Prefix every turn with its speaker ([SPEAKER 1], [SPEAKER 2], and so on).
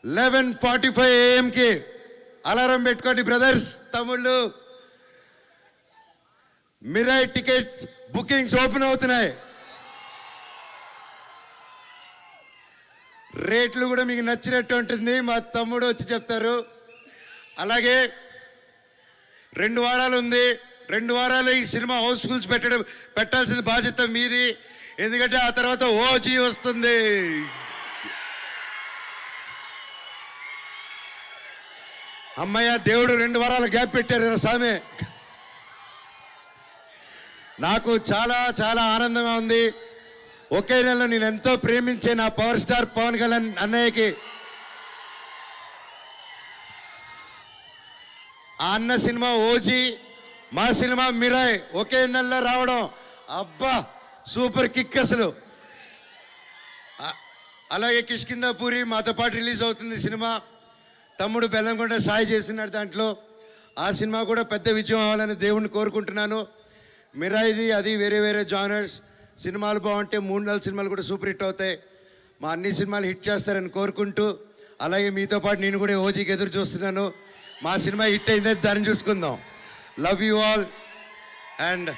[SPEAKER 1] 11:45 AM alarm పెట్టుకోండి brothers, తమ్ముళ్ళు. Mirai tickets bookings open అవుతున్నాయి. రేట్లు కూడా మీకు నచ్చినట్టు ఉంటుంది, మా తమ్ముడు వచ్చి చెప్తారు. అలాగే 2 వారాలు ఉంది. 2 వారాలు ఈ సినిమా హౌస్ఫుల్స్ పెట్టాల్సిన బాధ్యత మీది. ఎందుకంటే ఆ తర్వాత ఓజీ వస్తుంది. అమ్మయ్య, దేవుడు 2 వారాల గ్యాప్ పెట్టారు కదా స్వామి. నాకు చాలా చాలా ఆనందంగా ఉంది. ఒకే నెలలో నేను ఎంతో ప్రేమించే నా పవర్ స్టార్ పవన్ కళ్యాణ్ అన్నయ్యకి ఆ అన్న సినిమా ఓజీ, మా సినిమా మిరాయ్ ఒకే నెలలో రావడం, అబ్బా సూపర్ కిక్ అసలు. అలాగే కిష్కిందాపూరి మాతో పాటు రిలీజ్ అవుతుంది సినిమా. తమ్ముడు బెల్లంకొండ సాయి చేస్తున్నాడు దాంట్లో. ఆ సినిమా కూడా పెద్ద విజయం అవ్వాలని దేవుణ్ణి కోరుకుంటున్నాను. మిరాయిది అది వేరే వేరే జానర్స్. సినిమాలు బాగుంటే 3-4 సినిమాలు కూడా సూపర్ హిట్ అవుతాయి. మా అన్ని సినిమాలు హిట్ చేస్తారని కోరుకుంటూ, అలాగే మీతో పాటు నేను కూడా ఓజీకి ఎదురు చూస్తున్నాను. మా సినిమా హిట్ అయిందే దాన్ని చూసుకుందాం. Love you all and